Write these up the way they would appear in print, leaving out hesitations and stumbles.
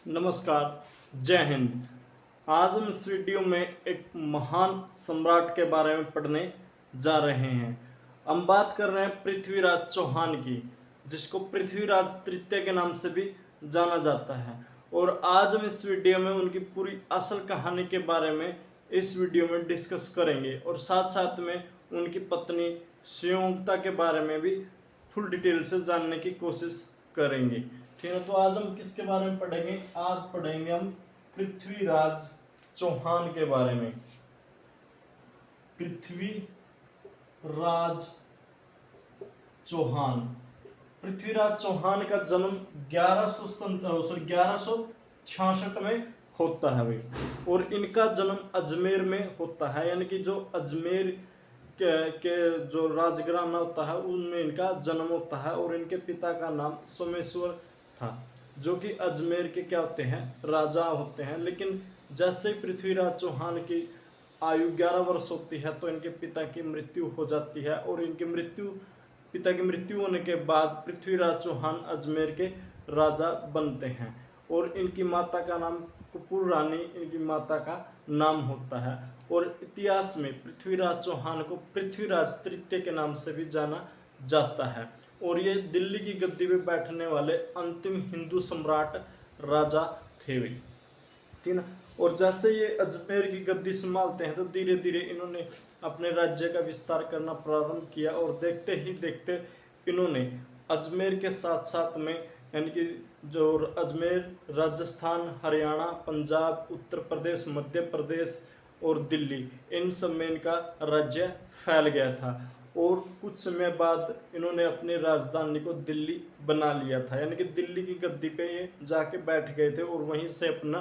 नमस्कार, जय हिंद। आज हम इस वीडियो में एक महान सम्राट के बारे में पढ़ने जा रहे हैं। हम बात कर रहे हैं पृथ्वीराज चौहान की, जिसको पृथ्वीराज तृतीय के नाम से भी जाना जाता है। और आज हम इस वीडियो में उनकी पूरी असल कहानी के बारे में इस वीडियो में डिस्कस करेंगे और साथ साथ में उनकी पत्नी सुयोग्यता के बारे में भी फुल डिटेल से जानने की कोशिश करेंगे। ठीक है, तो आज हम किसके बारे में पढ़ेंगे? आज पढ़ेंगे हम पृथ्वीराज चौहान के बारे में। पृथ्वीराज चौहान। पृथ्वीराज चौहान का जन्म 1166 में होता है भाई, और इनका जन्म अजमेर में होता है। यानी कि जो अजमेर के जो राजघराना होता है उनमें इनका जन्म होता है। और इनके पिता का नाम सोमेश्वर था, जो कि अजमेर के क्या होते हैं? राजा होते हैं। लेकिन जैसे ही पृथ्वीराज चौहान की आयु 11 वर्ष होती है तो इनके पिता की मृत्यु हो जाती है। और पिता की मृत्यु होने के बाद पृथ्वीराज चौहान अजमेर के राजा बनते हैं। और इनकी माता का नाम कपूर रानी इनकी माता का नाम होता है। और इतिहास में पृथ्वीराज चौहान को पृथ्वीराज तृतीय के नाम से भी जाना जाता है। और ये दिल्ली की गद्दी पे बैठने वाले अंतिम हिंदू सम्राट राजा थे वे, ठीक ना। और जैसे ये अजमेर की गद्दी संभालते हैं तो धीरे धीरे इन्होंने अपने राज्य का विस्तार करना प्रारंभ किया। और देखते ही देखते इन्होंने अजमेर के साथ साथ में, यानी कि जो अजमेर, राजस्थान, हरियाणा, पंजाब, उत्तर प्रदेश, मध्य प्रदेश और दिल्ली, इन सब में इनका राज्य फैल गया था। और कुछ समय बाद इन्होंने अपनी राजधानी को दिल्ली बना लिया था। यानी कि दिल्ली की गद्दी पे ये जाके बैठ गए थे और वहीं से अपना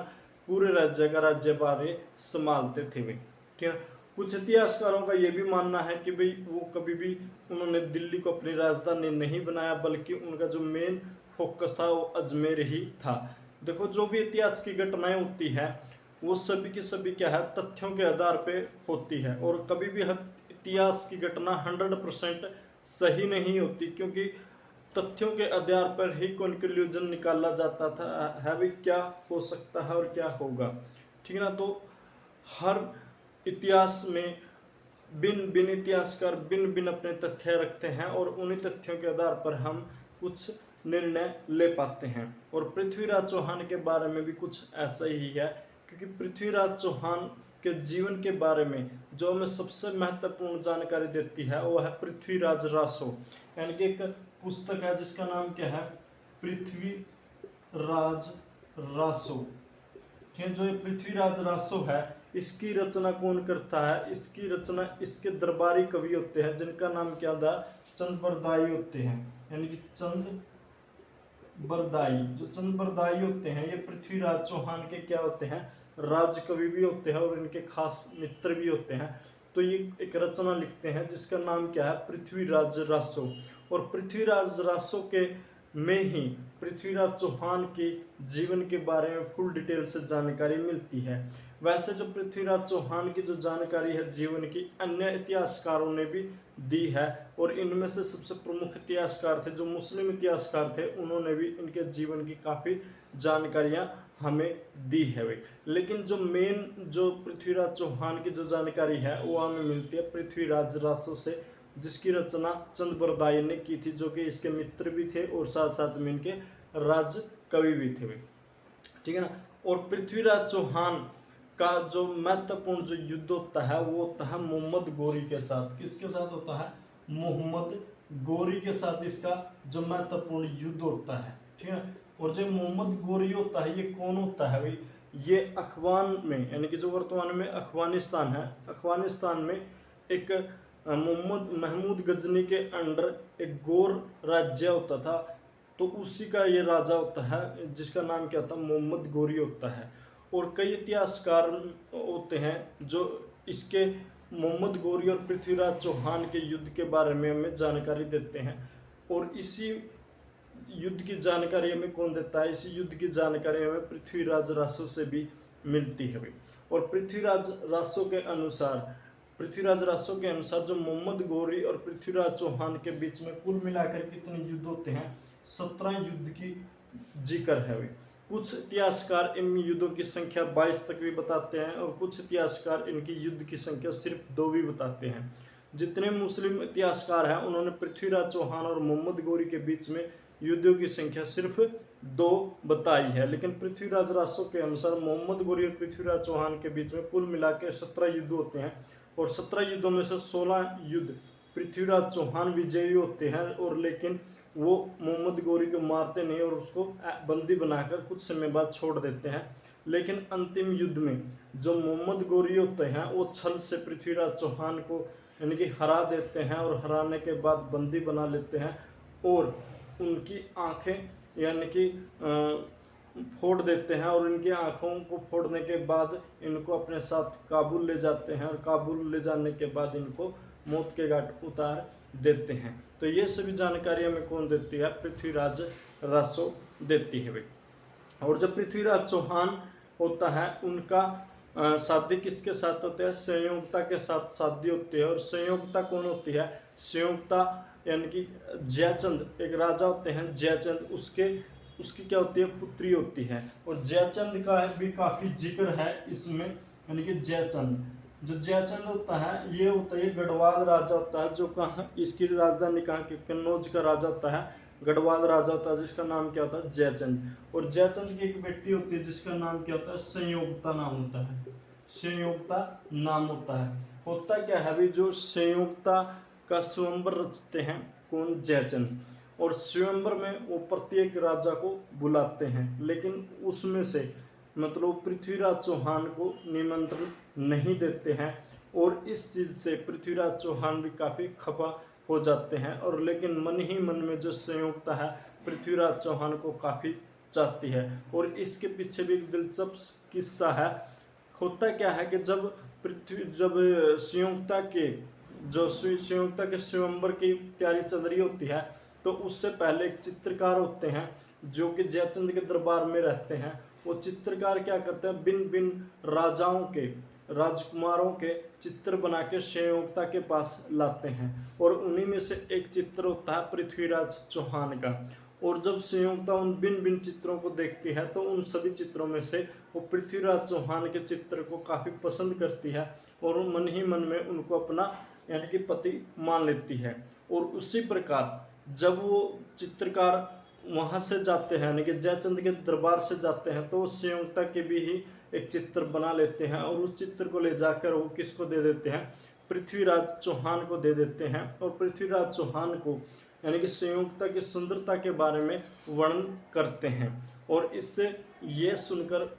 पूरे राज्य का राज्यभार ये संभालते थे भाई, ठीक है। कुछ इतिहासकारों का ये भी मानना है कि भाई वो कभी भी उन्होंने दिल्ली को अपनी राजधानी नहीं बनाया, बल्कि उनका जो मेन फोकस था वो अजमेर ही था। देखो, जो भी इतिहास की घटनाएं होती है वो सभी की सभी क्या है? तथ्यों के आधार पे होती है। और कभी भी इतिहास की घटना 100% सही नहीं होती, क्योंकि तथ्यों के आधार पर ही कंक्लूजन निकाला जाता था है भी क्या हो सकता है और क्या होगा, ठीक है ना। तो हर इतिहास में भिन्न इतिहासकार भिन्न अपने तथ्य रखते हैं और उन्हीं तथ्यों के आधार पर हम कुछ निर्णय ले पाते हैं। और पृथ्वीराज चौहान के बारे में भी कुछ ऐसा ही है, क्योंकि पृथ्वीराज चौहान के जीवन के बारे में जो हमें सबसे महत्वपूर्ण जानकारी देती है वो है पृथ्वीराज रासो। यानी कि एक पुस्तक है जिसका नाम क्या है? पृथ्वीराज रासो। ठीक है, जो ये पृथ्वीराज रासो है इसकी रचना कौन करता है? इसकी रचना इसके दरबारी कवि होते हैं जिनका नाम क्या था? चंद बरदाई होते हैं। यानी कि चंद बरदाई, जो चंद बरदाई होते हैं ये पृथ्वीराज चौहान के क्या होते हैं? राजकवि भी होते हैं और इनके खास मित्र भी होते हैं। तो ये एक रचना लिखते हैं जिसका नाम क्या है? पृथ्वीराज रासो। और पृथ्वीराज रासो के में ही पृथ्वीराज चौहान के जीवन के बारे में फुल डिटेल से जानकारी मिलती है। वैसे जो पृथ्वीराज चौहान की जो जानकारी है जीवन की, अन्य इतिहासकारों ने भी दी है। और इनमें से सबसे प्रमुख इतिहासकार थे जो मुस्लिम इतिहासकार थे, उन्होंने भी इनके जीवन की काफ़ी जानकारियां हमें दी है भाई। लेकिन जो मेन जो पृथ्वीराज चौहान की जो जानकारी है वो हमें मिलती है पृथ्वीराज रासो से, जिसकी रचना चंद बरदाई ने की थी, जो कि इसके मित्र भी थे और साथ साथ में इनके राज कवि भी थे भाई, ठीक है ना। और पृथ्वीराज चौहान का जो महत्वपूर्ण जो युद्ध होता है वो होता है मोहम्मद गोरी के साथ। किसके साथ होता है? मोहम्मद गोरी के साथ इसका जो महत्वपूर्ण युद्ध होता है, ठीक है। और जो मोहम्मद गोरी होता है ये कौन होता है भाई? ये अफगान में, यानी कि जो वर्तमान में अफगानिस्तान है, अफगानिस्तान में एक मोहम्मद महमूद गजनी के अंडर एक गोर राज्य होता था, तो उसी का ये राजा होता है जिसका नाम क्या होता है? मोहम्मद गोरी होता है। और कई इतिहासकार होते हैं जो इसके मोहम्मद गोरी और पृथ्वीराज चौहान के युद्ध के बारे में हमें जानकारी देते हैं। और इसी युद्ध की जानकारी हमें कौन देता है? इसी युद्ध की जानकारी हमें पृथ्वीराज रासो से भी मिलती है भाई। और पृथ्वीराज रासो के अनुसार जो मोहम्मद गोरी और पृथ्वीराज चौहान के बीच में कुल मिलाकर कितने युद्ध होते हैं? 17 युद्ध की जिक्र है भाई। कुछ इतिहासकार इन युद्धों की संख्या 22 तक भी बताते हैं और कुछ इतिहासकार इनकी युद्ध की संख्या सिर्फ 2 भी बताते हैं। जितने मुस्लिम इतिहासकार हैं उन्होंने पृथ्वीराज चौहान और मोहम्मद गौरी के बीच में युद्धों की संख्या सिर्फ 2 बताई है, लेकिन पृथ्वीराज रासो के अनुसार मोहम्मद गौरी और पृथ्वीराज चौहान के बीच में कुल मिला के 17 युद्ध होते हैं और 17 युद्धों में से 16 युद्ध पृथ्वीराज चौहान विजयी होते हैं और लेकिन वो मोहम्मद गौरी को मारते नहीं और उसको बंदी बनाकर कुछ समय बाद छोड़ देते हैं। लेकिन अंतिम युद्ध में जो मोहम्मद गौरी होते हैं वो छल से पृथ्वीराज चौहान को यानी कि हरा देते हैं और हराने के बाद बंदी बना लेते हैं और उनकी आंखें यानी कि फोड़ देते हैं और इनकी आंखों को फोड़ने के बाद इनको अपने साथ काबुल ले जाते हैं और काबुल ले जाने के बाद इनको मौत के घाट उतार देते हैं। तो ये सभी जानकारी हमें कौन देती है? पृथ्वीराज रासो देती है भाई। और जब पृथ्वीराज चौहान होता है उनका शादी किसके साथ होते हैं? संयोगता के साथ शादी होती है। और संयोगता कौन होती है? संयोगता यानी कि जयचंद एक राजा होते हैं जयचंद, उसकी क्या होती है? पुत्री होती है। और जयचंद का भी काफ़ी जिक्र है इसमें, यानी कि जयचंद जो जयचंद होता है ये होता है गढ़वाल राजा होता है, जो कहाँ इसकी राजधानी कहाँ की कन्नौज का राजा होता है, गढ़वाल राजा होता है जिसका नाम क्या होता है? जयचंद। और जयचंद की एक बेटी होती है जिसका नाम क्या होता है? संयोगता नाम होता है, संयोगता नाम होता है। होता क्या है भी, जो संयोगता का स्वयंवर रचते हैं कौन? जयचंद। और स्वयंवर में वो प्रत्येक राजा को बुलाते हैं, लेकिन उसमें से मतलब पृथ्वीराज चौहान को निमंत्रण नहीं देते हैं और इस चीज़ से पृथ्वीराज चौहान भी काफ़ी खफा हो जाते हैं। और लेकिन मन ही मन में जो संयोगता है पृथ्वीराज चौहान को काफ़ी चाहती है। और इसके पीछे भी एक दिलचस्प किस्सा है। होता क्या है कि जब संयोगता के स्वयंवर की तैयारी चल रही होती है तो उससे पहले एक चित्रकार होते हैं जो कि जयचंद के दरबार में रहते हैं। वो चित्रकार क्या करते हैं? भिन्न भिन्न राजाओं के राजकुमारों के चित्र बना के संयोगता के पास लाते हैं और उन्हीं में से एक चित्र होता है पृथ्वीराज चौहान का। और जब संयोगता उन भिन्न भिन्न चित्रों को देखती है तो उन सभी चित्रों में से वो पृथ्वीराज चौहान के चित्र को काफ़ी पसंद करती है और वो मन ही मन में उनको अपना यानी कि पति मान लेती है। और उसी प्रकार जब वो चित्रकार वहाँ से जाते हैं यानी कि जयचंद के दरबार से जाते हैं तो उस संयोगता के भी ही एक चित्र बना लेते हैं और उस चित्र को ले जाकर वो किसको दे देते हैं? पृथ्वीराज चौहान को दे देते हैं। और पृथ्वीराज चौहान को यानी कि संयोगता की सुंदरता के बारे में वर्णन करते हैं और इससे ये सुनकर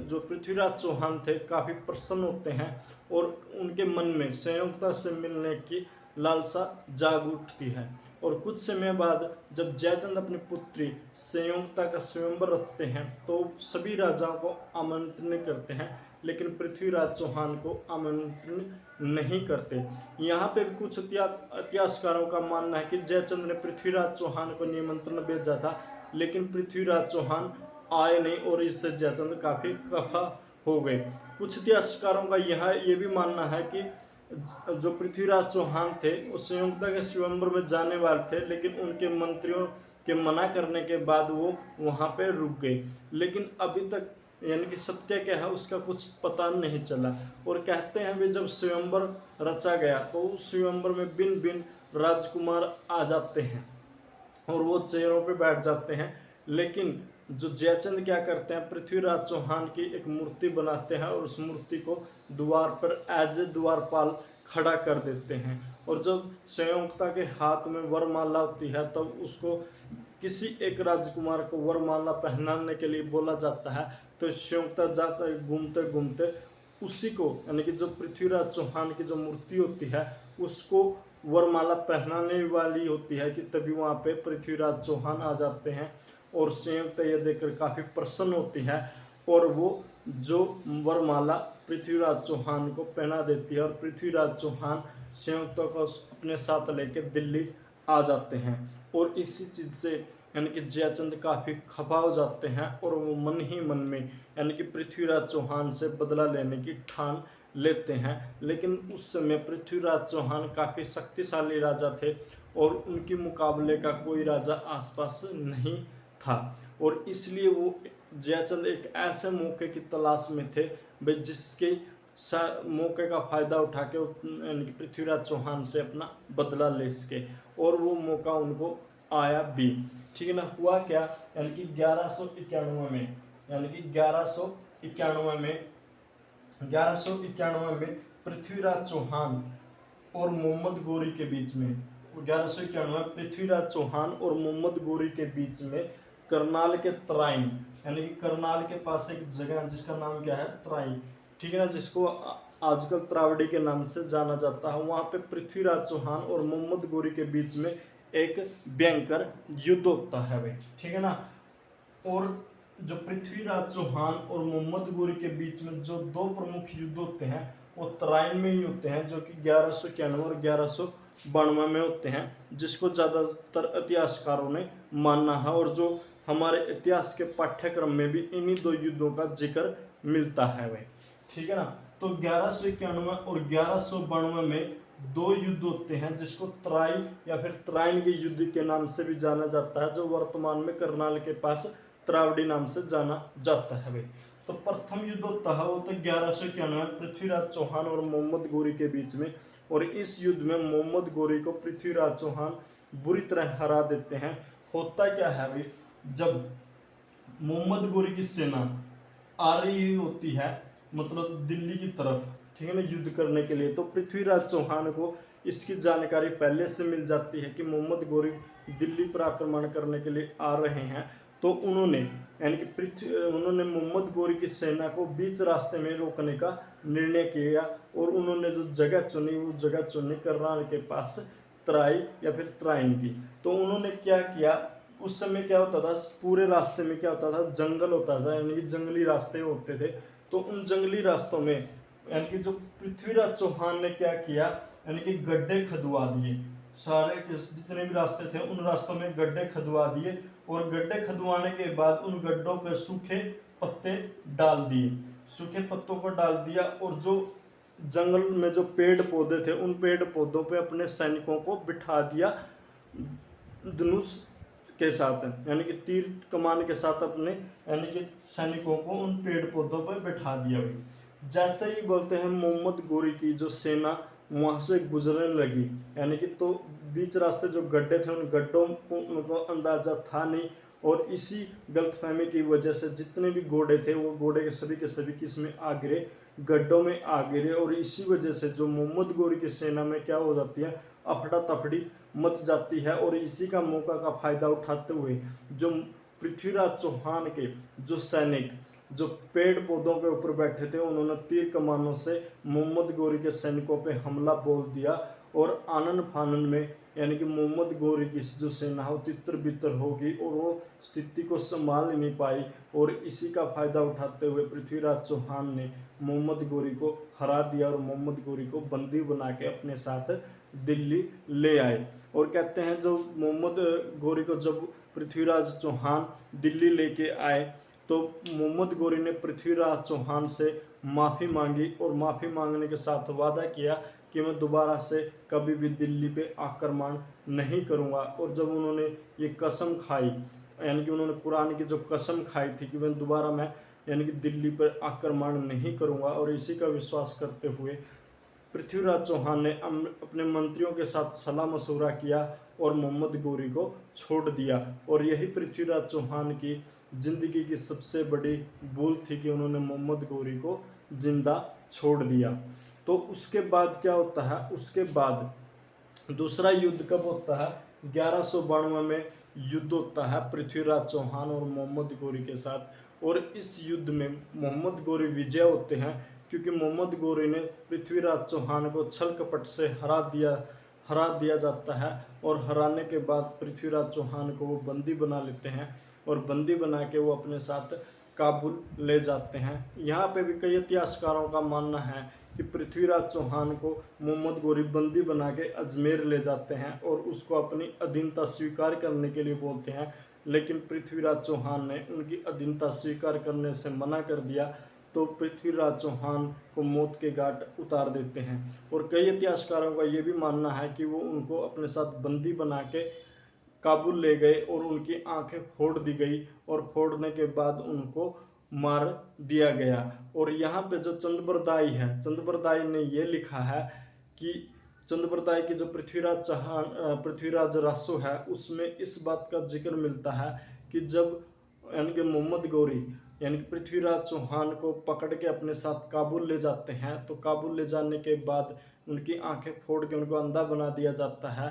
जो पृथ्वीराज चौहान थे काफ़ी प्रसन्न होते हैं और उनके मन में संयोगता से मिलने की लालसा जाग उठती है। और कुछ समय बाद जब जयचंद अपनी पुत्री संयोगता का स्वयंवर रचते हैं तो सभी राजाओं को आमंत्रित करते हैं, लेकिन पृथ्वीराज चौहान को आमंत्रण नहीं करते। यहाँ पे भी कुछ इतिहासकारों का मानना है कि जयचंद ने पृथ्वीराज चौहान को निमंत्रण भेजा था, लेकिन पृथ्वीराज चौहान आए नहीं और इससे जयचंद काफ़ी खफा हो गए। कुछ इतिहासकारों का ये भी मानना है कि जो पृथ्वीराज चौहान थे वो संयोगता के स्वयंवर में जाने वाले थे, लेकिन उनके मंत्रियों के मना करने के बाद वो वहाँ पे रुक गए। लेकिन अभी तक यानी कि सत्य क्या है उसका कुछ पता नहीं चला। और कहते हैं भी जब स्वयंवर रचा गया तो उस स्वयंवर में भिन्न भिन्न राजकुमार आ जाते हैं और वो चेयरों पे बैठ जाते हैं, लेकिन जो जयचंद क्या करते हैं? पृथ्वीराज चौहान की एक मूर्ति बनाते हैं और उस मूर्ति को द्वार पर एज ए द्वारपाल खड़ा कर देते हैं। और जब संयोगता के हाथ में वरमाला होती है तब तो उसको किसी एक राजकुमार को वरमाला पहनाने के लिए बोला जाता है, तो संयोगता जाता है घूमते घूमते उसी को यानी कि जो पृथ्वीराज चौहान की जो मूर्ति होती है उसको वरमाला पहनाने वाली होती है कि तभी वहाँ पे पृथ्वीराज चौहान आ जाते हैं। और संयोगता ये देखकर काफ़ी प्रसन्न होती है और वो जो वरमाला पृथ्वीराज चौहान को पहना देती है और पृथ्वीराज चौहान संयोगता को अपने साथ लेकर दिल्ली आ जाते हैं। और इसी चीज़ से यानी कि जयचंद काफ़ी खफा हो जाते हैं और वो मन ही मन में यानी कि पृथ्वीराज चौहान से बदला लेने की ठान लेते हैं। लेकिन उस समय पृथ्वीराज चौहान काफ़ी शक्तिशाली राजा थे और उनके मुकाबले का कोई राजा आसपास नहीं था। और इसलिए वो जयचंद एक ऐसे मौके की तलाश में थे भाई जिसके मौके का फायदा उठा के यानी कि पृथ्वीराज चौहान से अपना बदला ले सके, और वो मौका उनको आया भी। ठीक है ना। हुआ क्या, यानी कि 1191 में, यानी कि 1191 में पृथ्वीराज चौहान और मोहम्मद गोरी के बीच में, 1191 पृथ्वीराज चौहान और मोहम्मद गोरी के बीच में करनाल के तराइन, यानी कि करनाल के पास एक जगह है जिसका नाम क्या है, तराइन, ठीक है ना, जिसको आजकल त्रावड़ी के नाम से जाना जाता है। वहां पे पृथ्वीराज चौहान और मोहम्मद गोरी के बीच में एक भयंकर युद्ध होता है भाई, ठीक है ना। और जो पृथ्वीराज चौहान और मोहम्मद गोरी के बीच में जो दो प्रमुख युद्ध होते हैं वो तराइन में ही होते हैं, जो कि 1191 और 1192 में होते हैं, जिसको ज़्यादातर इतिहासकारों ने माना है, और जो हमारे इतिहास के पाठ्यक्रम में भी इन्हीं दो युद्धों का जिक्र मिलता है भाई, ठीक है ना। तो 1191 और 1192 में दो युद्ध होते हैं जिसको तराई या फिर तराइन के युद्ध के नाम से भी जाना जाता है, जो वर्तमान में करनाल के पास त्रावड़ी नाम से जाना जाता है भाई। तो प्रथम युद्ध होता है वो तो 1191 पृथ्वीराज चौहान और मोहम्मद गोरी के बीच में, और इस युद्ध में मोहम्मद गोरी को पृथ्वीराज चौहान बुरी तरह हरा देते हैं। होता क्या है भाई, जब मोहम्मद गोरी की सेना आ रही होती है मतलब दिल्ली की तरफ, ठीक है ना, युद्ध करने के लिए, तो पृथ्वीराज चौहान को इसकी जानकारी पहले से मिल जाती है कि मोहम्मद गोरी दिल्ली पर आक्रमण करने के लिए आ रहे हैं। तो उन्होंने यानी कि उन्होंने मोहम्मद गोरी की सेना को बीच रास्ते में रोकने का निर्णय किया, और उन्होंने जो जगह चुनी वो जगह चुनी करनाल के पास तराई या फिर तराइन की। तो उन्होंने क्या किया, उस समय क्या होता था, पूरे रास्ते में क्या होता था, जंगल होता था, यानी कि जंगली रास्ते होते थे। तो उन जंगली रास्तों में यानी कि जो पृथ्वीराज चौहान ने क्या किया, यानी कि गड्ढे खदवा दिए, सारे जितने भी रास्ते थे उन रास्तों में गड्ढे खदवा दिए, और गड्ढे खदवाने के बाद उन गड्ढों पर सूखे पत्ते डाल दिए, सूखे पत्तों को डाल दिया, और जो जंगल में जो पेड़ पौधे थे उन पेड़ पौधों पे अपने सैनिकों को बिठा दिया धनुष के साथ, यानी कि तीर कमान के साथ अपने यानी कि सैनिकों को उन पेड़ पौधों पर बिठा दिया। जैसे ही बोलते हैं मोहम्मद गोरी की जो सेना वहाँ से गुजरने लगी, यानी कि तो बीच रास्ते जो गड्ढे थे उन गड्ढों को उनको अंदाजा था नहीं, और इसी गलतफहमी की वजह से जितने भी घोड़े थे वो घोड़े के सभी किस्में आ गिरे, गड्ढों में आ गिरे, और इसी वजह से जो मोहम्मद गोरी की सेना में क्या हो जाती है, अफड़ा तफड़ी मच जाती है। और इसी का मौका का फायदा उठाते हुए जो पृथ्वीराज चौहान के जो सैनिक जो पेड़ पौधों के ऊपर बैठे थे उन्होंने तीर कमानों से मोहम्मद गोरी के सैनिकों पे हमला बोल दिया, और आनन फानन में यानी कि मोहम्मद गोरी की जो सेना हो तितर बितर होगी, और वो स्थिति को संभाल नहीं पाई, और इसी का फायदा उठाते हुए पृथ्वीराज चौहान ने मोहम्मद गोरी को हरा दिया, और मोहम्मद गोरी को बंदी बना के अपने साथ दिल्ली ले आए। और कहते हैं जो मोहम्मद गोरी को जब पृथ्वीराज चौहान दिल्ली लेके आए तो मोहम्मद गोरी ने पृथ्वीराज चौहान से माफ़ी मांगी, और माफ़ी मांगने के साथ वादा किया कि मैं दोबारा से कभी भी दिल्ली पे आक्रमण नहीं करूंगा। और जब उन्होंने ये कसम खाई, यानी कि उन्होंने कुरान की जो कसम खाई थी कि मैं यानी कि दिल्ली पर आक्रमण नहीं करूंगा, और इसी का विश्वास करते हुए पृथ्वीराज चौहान ने अपने मंत्रियों के साथ सलाह मशवरा किया और मोहम्मद गोरी को छोड़ दिया। और यही पृथ्वीराज चौहान की जिंदगी की सबसे बड़ी भूल थी कि उन्होंने मोहम्मद गोरी को जिंदा छोड़ दिया। तो उसके बाद क्या होता है, उसके बाद दूसरा युद्ध कब होता है, 1192 में युद्ध होता है पृथ्वीराज चौहान और मोहम्मद गोरी के साथ। और इस युद्ध में मोहम्मद गोरी विजय होते हैं, क्योंकि मोहम्मद गोरी ने पृथ्वीराज चौहान को छल कपट से हरा दिया जाता है। और हराने के बाद पृथ्वीराज चौहान को वो बंदी बना लेते हैं, और बंदी बना के वो अपने साथ काबुल ले जाते हैं। यहाँ पे भी कई इतिहासकारों का मानना है कि पृथ्वीराज चौहान को मोहम्मद गोरी बंदी बना के अजमेर ले जाते हैं और उसको अपनी अधीनता स्वीकार करने के लिए बोलते हैं, लेकिन पृथ्वीराज चौहान ने उनकी अधीनता स्वीकार करने से मना कर दिया। तो पृथ्वीराज चौहान को मौत के घाट उतार देते हैं। और कई इतिहासकारों का ये भी मानना है कि वो उनको अपने साथ बंदी बना के काबुल ले गए और उनकी आंखें फोड़ दी गई और फोड़ने के बाद उनको मार दिया गया। और यहाँ पे जो चंद्रबरदाई है, चंद्रबरदाई ने ये लिखा है कि चंद्रबरदाई की जो पृथ्वीराज रासो है उसमें इस बात का जिक्र मिलता है कि जब यानी कि मोहम्मद गौरी यानी कि पृथ्वीराज चौहान को पकड़ के अपने साथ काबुल ले जाते हैं, तो काबुल ले जाने के बाद उनकी आंखें फोड़ के उनको अंधा बना दिया जाता है।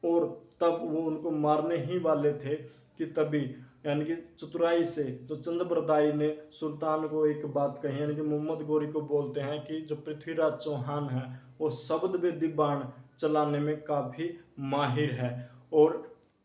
और तब वो उनको मारने ही वाले थे कि तभी यानी कि चतुराई से जो चंद्रबरदाई ने सुल्तान को एक बात कही, यानी कि मोहम्मद गौरी को बोलते हैं कि जो पृथ्वीराज चौहान है वो शब्द वेदी बाण चलाने में काफ़ी माहिर है और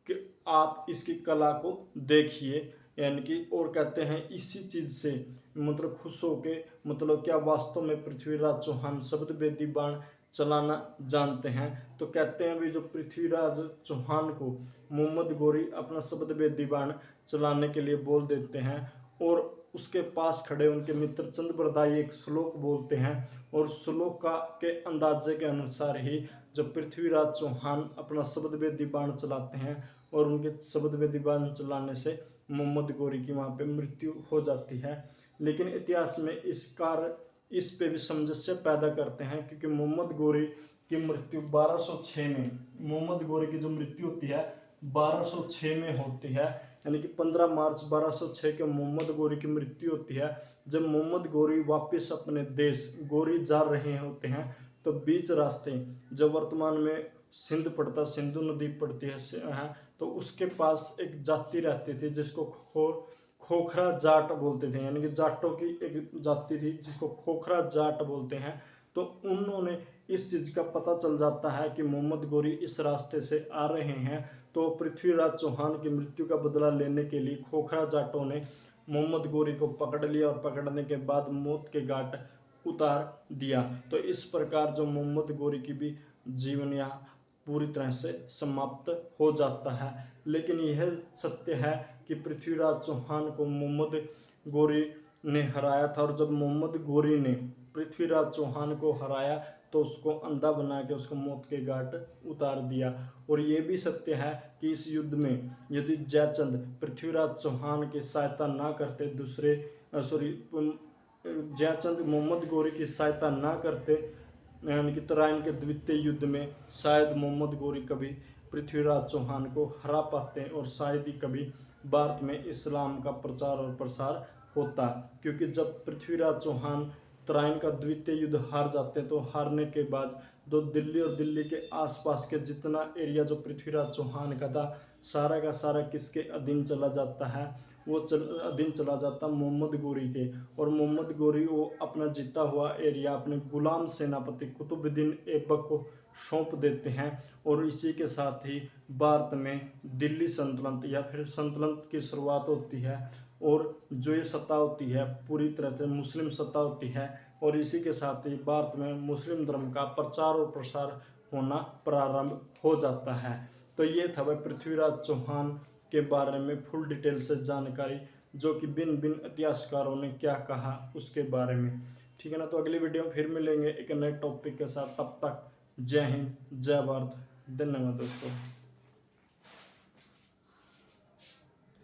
कि आप इसकी कला को देखिए। यानी कि और कहते हैं इसी चीज़ से मतलब खुश होके मतलब क्या वास्तव में पृथ्वीराज चौहान शब्द वेदी बाण चलाना जानते हैं। तो कहते हैं भी जो पृथ्वीराज चौहान को मोहम्मद गौरी अपना शब्द वेदी बाण चलाने के लिए बोल देते हैं और उसके पास खड़े उनके मित्र चंद्रबरदाई एक श्लोक बोलते हैं और श्लोक के अंदाजे के अनुसार ही जब पृथ्वीराज चौहान अपना शब्द वेदी बाण चलाते हैं और उनके शब्द वेदी बाण चलाने से मोहम्मद गौरी की वहाँ पे मृत्यु हो जाती है। लेकिन इतिहास में इस पे भी समस्या पैदा करते हैं क्योंकि मोहम्मद गौरी की मृत्यु 1206 में, मोहम्मद गौरी की जो मृत्यु होती है 1206 में होती है। यानी कि 15 मार्च 1206 के मोहम्मद गौरी की मृत्यु होती है। जब मोहम्मद गौरी वापस अपने देश गौरी जा रहे होते हैं तो बीच रास्ते जब वर्तमान में सिंध पड़ता, सिंधु नदी पड़ती है, तो उसके पास एक जाति रहती थी जिसको खोखरा जाट बोलते थे। यानी कि जाटों की एक जाति थी जिसको खोखरा जाट बोलते हैं। तो उन्होंने इस चीज़ का पता चल जाता है कि मोहम्मद गौरी इस रास्ते से आ रहे हैं, तो पृथ्वीराज चौहान की मृत्यु का बदला लेने के लिए खोखरा जाटों ने मोहम्मद गौरी को पकड़ लिया और पकड़ने के बाद मौत के घाट उतार दिया। तो इस प्रकार जो मोहम्मद गौरी की भी जीवन यहाँ पूरी तरह से समाप्त हो जाता है। लेकिन यह सत्य है कि पृथ्वीराज चौहान को मोहम्मद गौरी ने हराया था और जब मोहम्मद गौरी ने पृथ्वीराज चौहान को हराया तो उसको अंधा बना के उसको मौत के घाट उतार दिया। और ये भी सत्य है कि इस युद्ध में यदि जयचंद पृथ्वीराज चौहान की सहायता ना करते, जयचंद मोहम्मद गौरी की सहायता ना करते, यानी कि तराइन के द्वितीय युद्ध में शायद मोहम्मद गौरी कभी पृथ्वीराज चौहान को हरा पाते और शायद ही कभी भारत में इस्लाम का प्रचार और प्रसार होता। क्योंकि जब पृथ्वीराज चौहान तराइन का द्वितीय युद्ध हार जाते हैं तो हारने के बाद जो दिल्ली और दिल्ली के आसपास के जितना एरिया जो पृथ्वीराज चौहान का था सारा का सारा किसके अधीन चला जाता है, वो अधीन चला जाता मोहम्मद गौरी के। और मोहम्मद गौरी वो अपना जीता हुआ एरिया अपने गुलाम सेनापति कुतुबुद्दीन ऐबक को सौंप देते हैं और इसी के साथ ही भारत में दिल्ली सल्तनत या फिर सल्तनत की शुरुआत होती है। और जो ये सत्ता होती है पूरी तरह से मुस्लिम सत्ता होती है और इसी के साथ ही भारत में मुस्लिम धर्म का प्रचार और प्रसार होना प्रारंभ हो जाता है। तो ये था वह पृथ्वीराज चौहान के बारे में फुल डिटेल से जानकारी, जो कि भिन्न भिन्न इतिहासकारों ने क्या कहा उसके बारे में। ठीक है ना, तो अगली वीडियो में फिर मिलेंगे एक नए टॉपिक के साथ। तब तक जय हिंद, जय भारत, धन्यवाद दोस्तों।